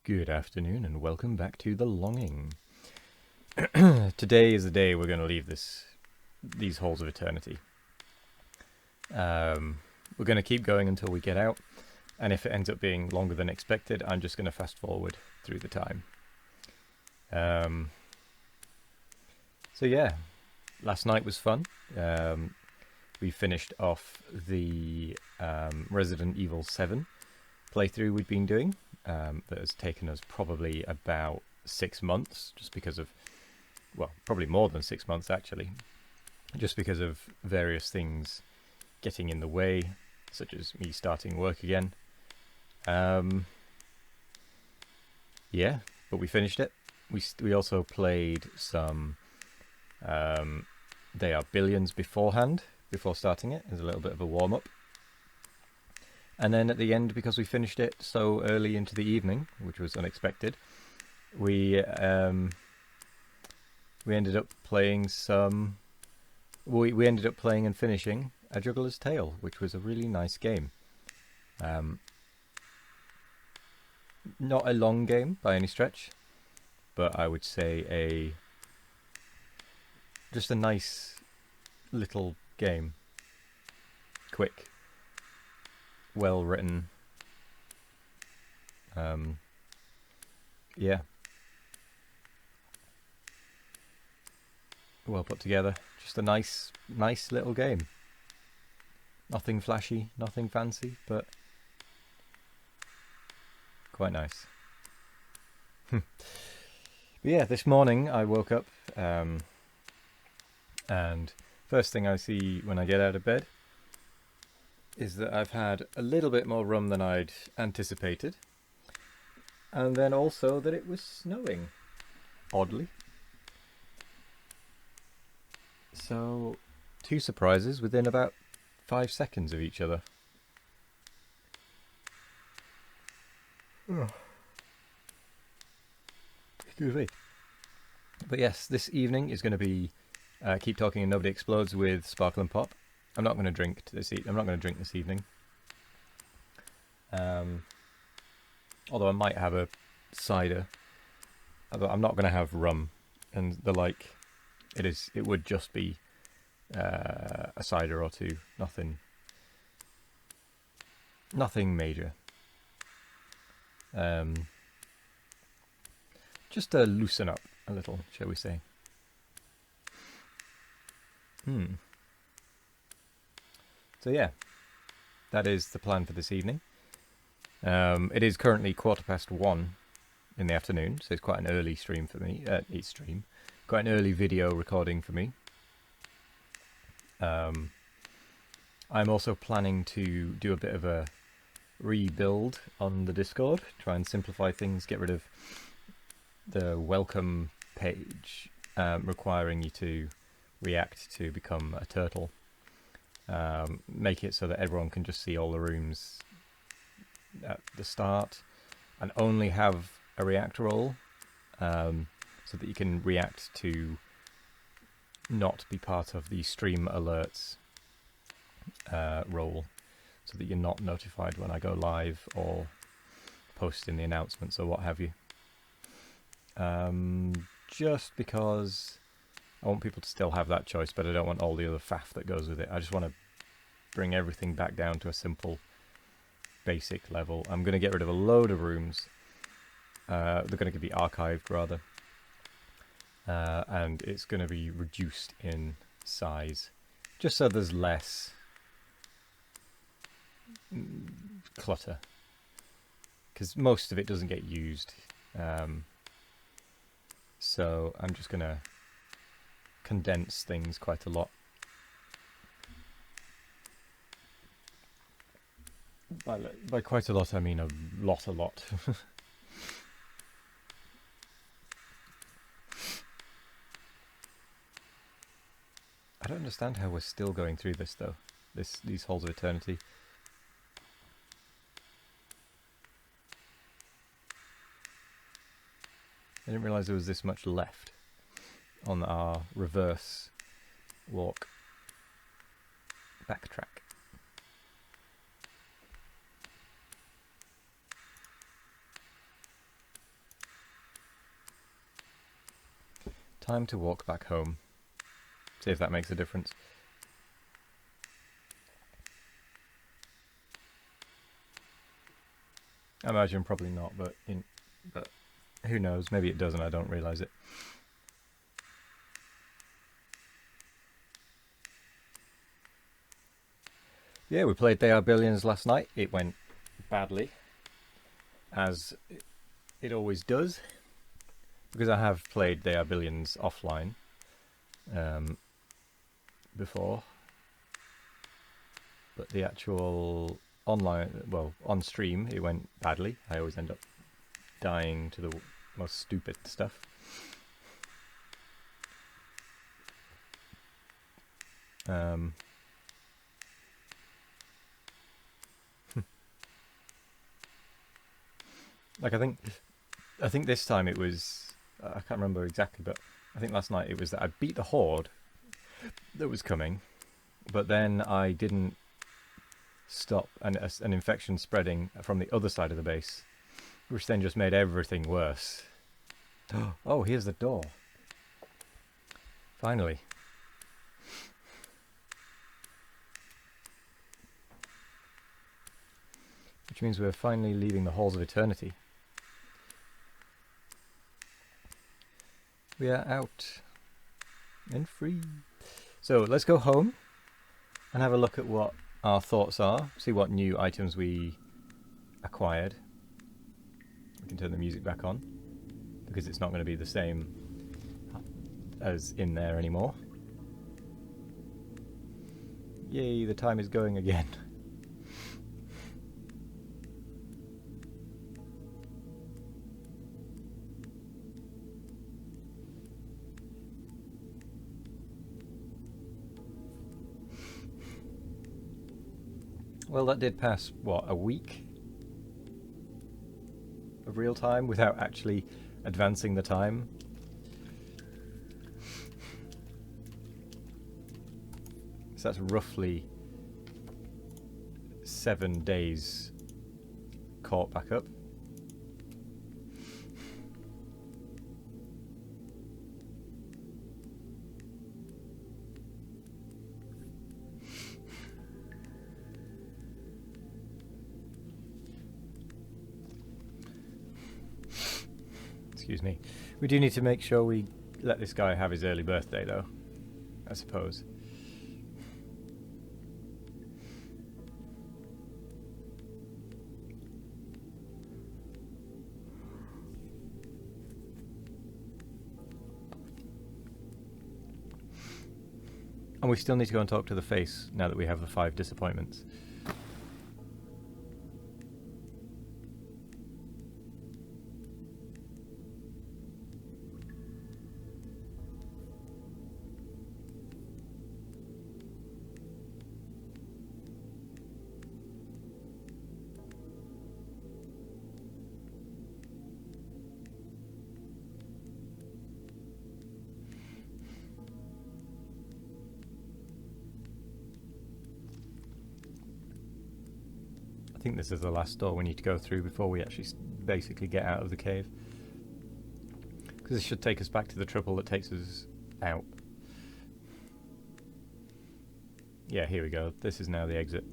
Good afternoon and welcome back to The Longing. Today is the day we're going to leave these halls of eternity. We're going to keep going until we get out, and if it ends up being longer than expected, I'm just going to fast forward through the time. So yeah, last night was fun. We finished off the Resident Evil 7 playthrough we'd been doing. That has taken us probably about 6 months, just because of, well, probably more than 6 months actually, just because of various things getting in the way, such as me starting work again. Yeah, but we finished it. We also played some They Are Billions beforehand, before starting it, as a little bit of a warm-up. And then at the end, because we finished it so early into the evening, which was unexpected, we ended up playing some. We ended up playing and finishing A Juggler's Tale, which was a really nice game. Not a long game by any stretch, but I would say just a nice little game. Quick, well written. Yeah. Well put together. Just a nice little game. Nothing flashy, nothing fancy, but quite nice. But yeah, this morning I woke up, and first thing I see when I get out of bed is that I've had a little bit more rum than I'd anticipated, and then also that it was snowing, oddly. So, two surprises within about 5 seconds of each other. Excuse me. But yes, this evening is going to be Keep Talking and Nobody Explodes with Sparkle and Pop. I'm not going to drink this evening. Although I might have a cider. Although I'm not going to have rum and the like. It would just be a cider or two. Nothing major. Just to loosen up a little, shall we say. So yeah, that is the plan for this evening. It is currently 1:15 in the afternoon, so it's quite an early stream for me. Quite an early video recording for me. I'm also planning to do a bit of a rebuild on the Discord, try and simplify things, get rid of the welcome page requiring you to react to become a turtle. Make it so that everyone can just see all the rooms at the start, and only have a react role, so that you can react to not be part of the stream alerts role, so that you're not notified when I go live or post in the announcements or what have you. Just because I want people to still have that choice, but I don't want all the other faff that goes with it. I just want to bring everything back down to a simple, basic level. I'm going to get rid of a load of rooms. They're going to be archived, rather. And it's going to be reduced in size, just so there's less clutter. Because most of it doesn't get used. So I'm just going to condense things quite a lot. By quite a lot, I mean a lot. I don't understand how we're still going through this, though. These Halls of Eternity. I didn't realise there was this much left on our reverse walk. Backtrack. Time to walk back home. See if that makes a difference. I imagine probably not, but who knows? Maybe it does and I don't realise it. Yeah, we played They Are Billions last night. It went badly, as it always does, because I have played They Are Billions offline before, but the actual online, well, on stream, it went badly. I always end up dying to the most stupid stuff. Like I think this time it was, I can't remember exactly, but I think last night it was that I beat the horde that was coming, but then I didn't stop an infection spreading from the other side of the base, which then just made everything worse. Oh, here's the door. Finally. Which means we're finally leaving the halls of eternity. We are out and free. So let's go home and have a look at what our thoughts are, see what new items we acquired. We can turn the music back on because it's not going to be the same as in there anymore. Yay, the time is going again. Well, that did pass, what, a week of real time without actually advancing the time. So that's roughly 7 days caught back up. Excuse me. We do need to make sure we let this guy have his early birthday, though, I suppose. And we still need to go and talk to the face now that we have the 5 disappointments. I think this is the last door we need to go through before we actually basically get out of the cave. Because this should take us back to the triple that takes us out. Yeah, here we go. This is now the exit.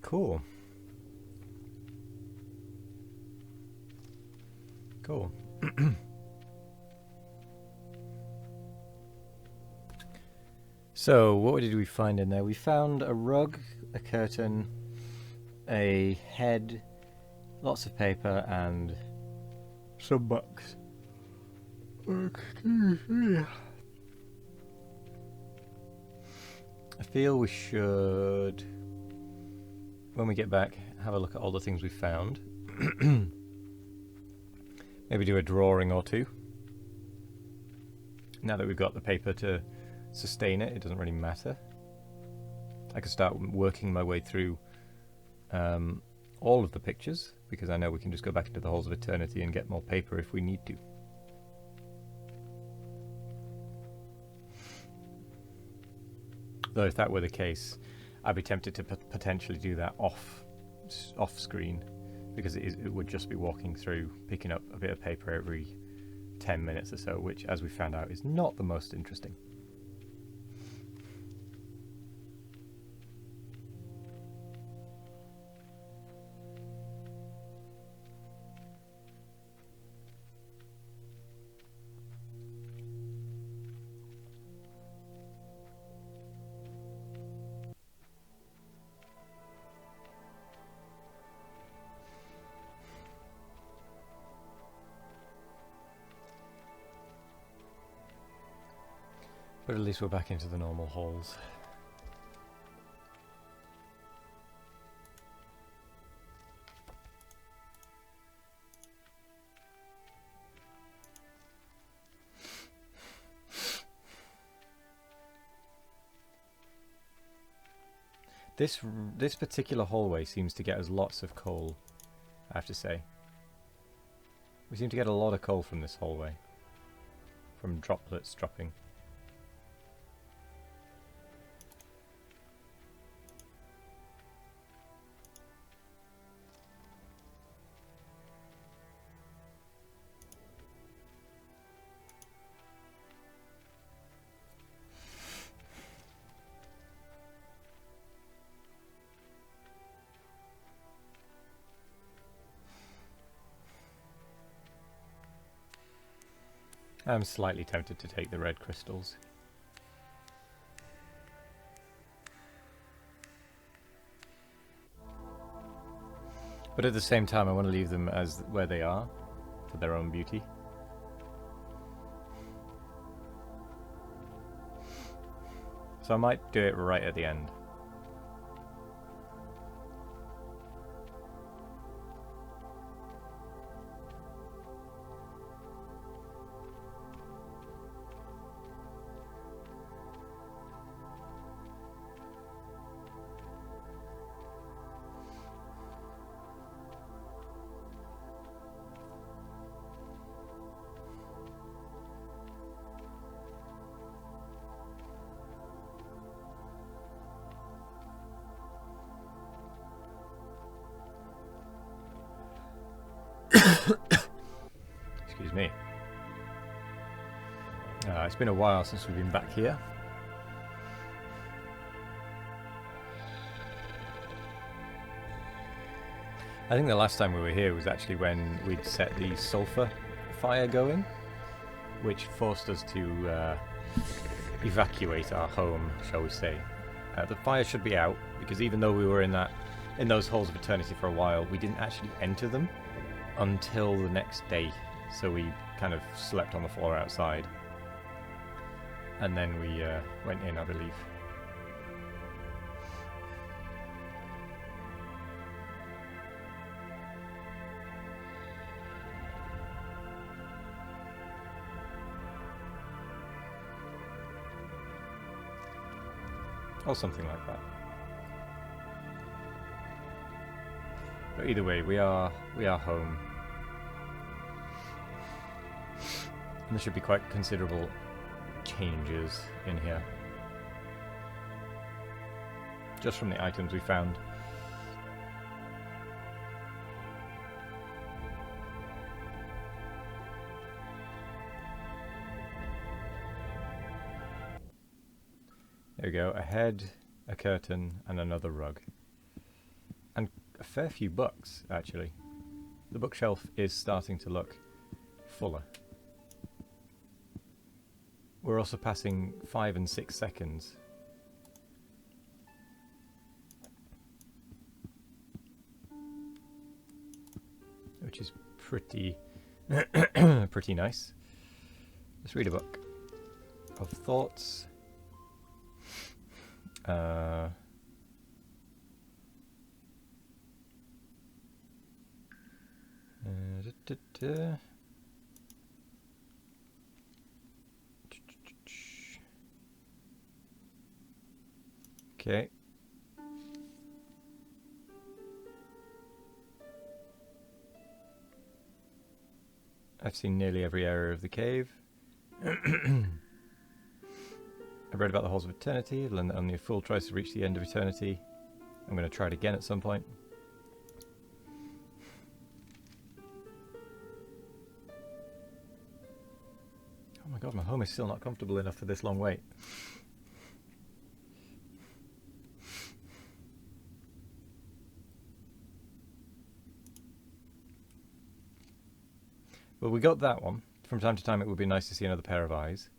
Cool. Cool. So, what did we find in there? We found a rug, a curtain, a head, lots of paper, and some books. Excuse me. I feel we should, when we get back, have a look at all the things we found. Maybe do a drawing or two. Now that we've got the paper to sustain it, it doesn't really matter. I can start working my way through all of the pictures, because I know we can just go back into the Halls of Eternity and get more paper if we need to. Though if that were the case, I'd be tempted to potentially do that off screen, because it would just be walking through, picking up a bit of paper every 10 minutes or so, which, as we found out, is not the most interesting. But at least we're back into the normal halls. This particular hallway seems to get us lots of coal, I have to say. We seem to get a lot of coal from this hallway, from droplets dropping. I'm slightly tempted to take the red crystals. But at the same time, I want to leave them as where they are, for their own beauty. So I might do it right at the end. Excuse me. It's been a while since we've been back here. I think the last time we were here was actually when we'd set the sulfur fire going, which forced us to evacuate our home, shall we say. The fire should be out, because even though we were in those Halls of Eternity for a while, we didn't actually enter them until the next day. So we kind of slept on the floor outside, and then we went in, I believe. Or something like that. But either way, we are home. And there should be quite considerable changes in here. Just from the items we found. There we go, a head, a curtain, and another rug. And a fair few books, actually. The bookshelf is starting to look fuller. We're also passing 5 and 6 seconds. Which is pretty pretty nice. Let's read a book of thoughts. Okay, I've seen nearly every area of the cave. I've read about the Halls of Eternity. I've learned that only a fool tries to reach the end of eternity. I'm going to try it again at some point. Oh my god, my home is still not comfortable enough for this long wait. Well, we got that one. From time to time it would be nice to see another pair of eyes.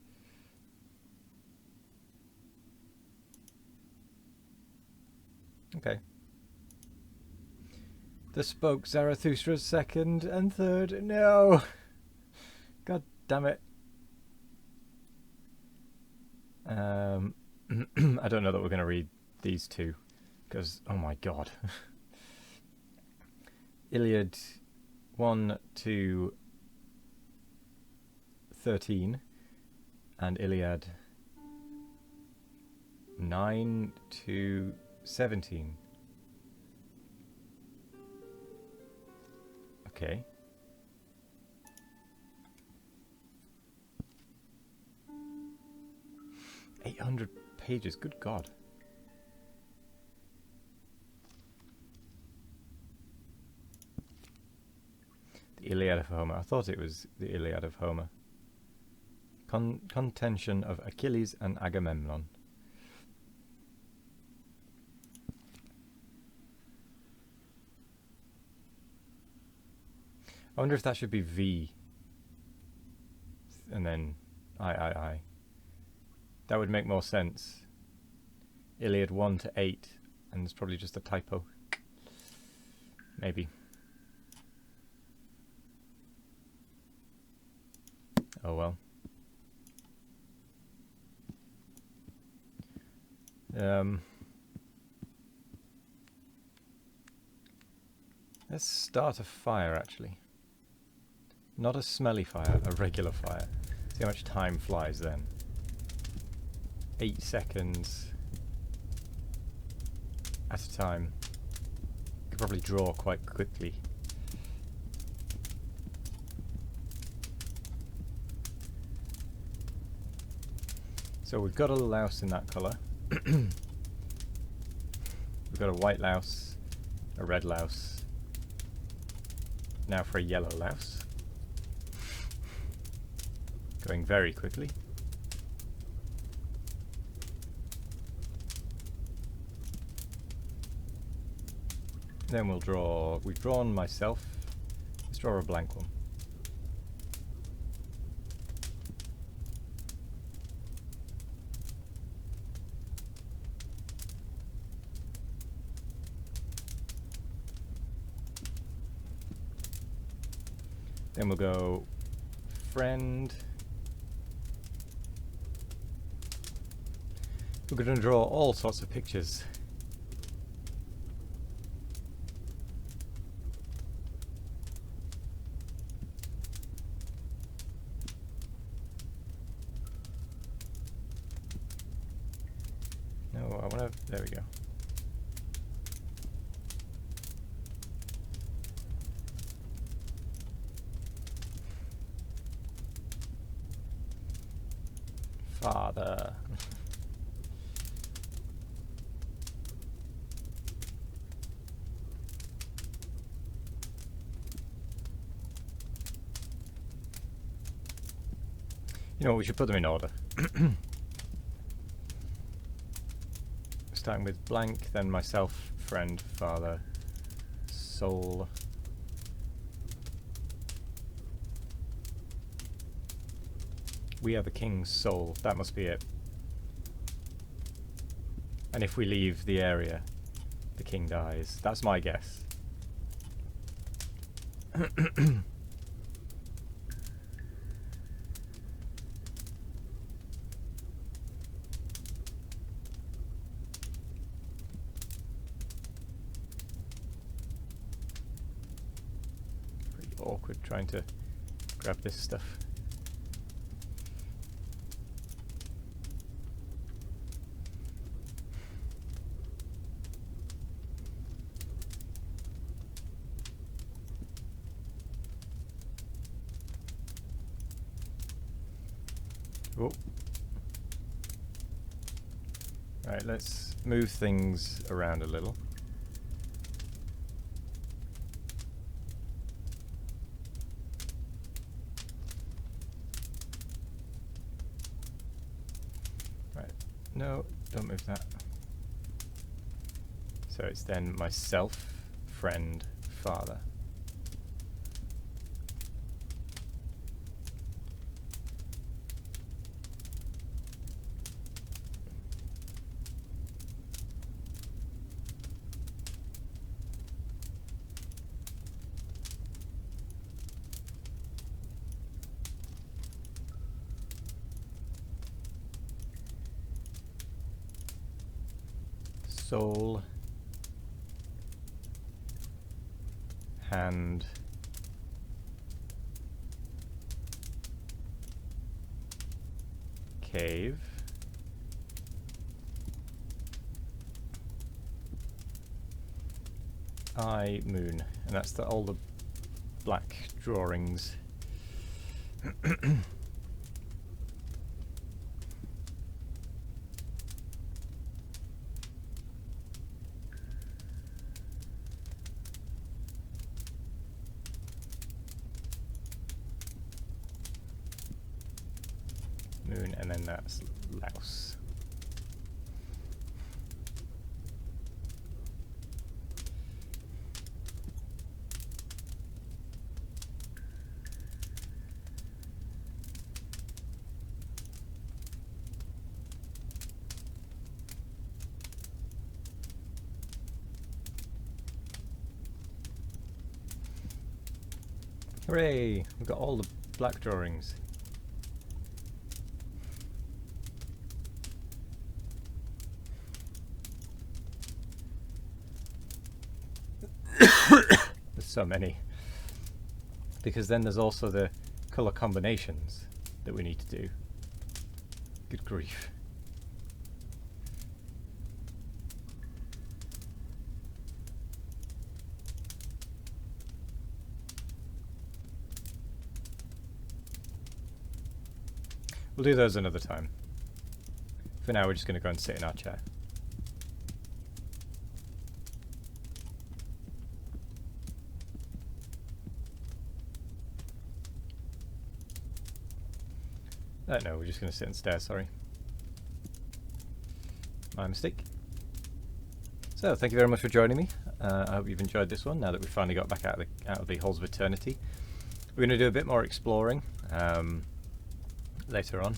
Okay. The spoke Zarathustra's second and third. No! God damn it. I don't know that we're going to read these two. Because, oh my god. Iliad 1 to 13 and Iliad 9 to 17. Okay. $800 pages, good god. The Iliad of Homer. I thought it was the Iliad of Homer. Contention of Achilles and Agamemnon. I wonder if that should be V. And then I. That would make more sense. Iliad 1 to 8. And it's probably just a typo. Maybe. Oh well. Let's start a fire, actually. Not a smelly fire, a regular fire. See how much time flies then. 8 seconds at a time. Could probably draw quite quickly. So we've got a louse in that colour. We've got a white louse, a red louse. Now for a yellow louse. Going very quickly. Then we'll draw... We've drawn myself. Let's draw a blank one. Then we'll go friend. We're going to draw all sorts of pictures. No, I want to... There we go. Father. You know what, we should put them in order. Starting with blank, then myself, friend, father, soul. We are the king's soul. That must be it. And if we leave the area, the king dies. That's my guess. Pretty awkward trying to grab this stuff. Oh. Right, let's move things around a little. Right, no, don't move that. So it's then myself, friend, father. Soul, hand, cave, eye, moon, and that's all the black drawings. Moon, and then that's louse. Hooray! We've got all the black drawings. There's so many. Because then there's also the colour combinations that we need to do. Good grief. We'll do those another time. For now, we're just going to go and sit in our chair. No, we're just going to sit and stare, sorry. My mistake. So, thank you very much for joining me. I hope you've enjoyed this one, now that we've finally got back out of the Halls of Eternity. We're going to do a bit more exploring later on.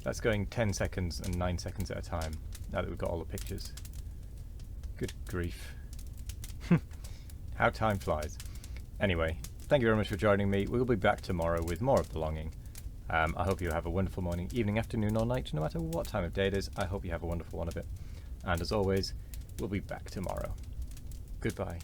That's going 10 seconds and 9 seconds at a time, now that we've got all the pictures. Good grief. How time flies. Anyway, thank you very much for joining me. We'll be back tomorrow with more of Belonging. I hope you have a wonderful morning, evening, afternoon or night, no matter what time of day it is. I hope you have a wonderful one of it. And as always, we'll be back tomorrow. Goodbye.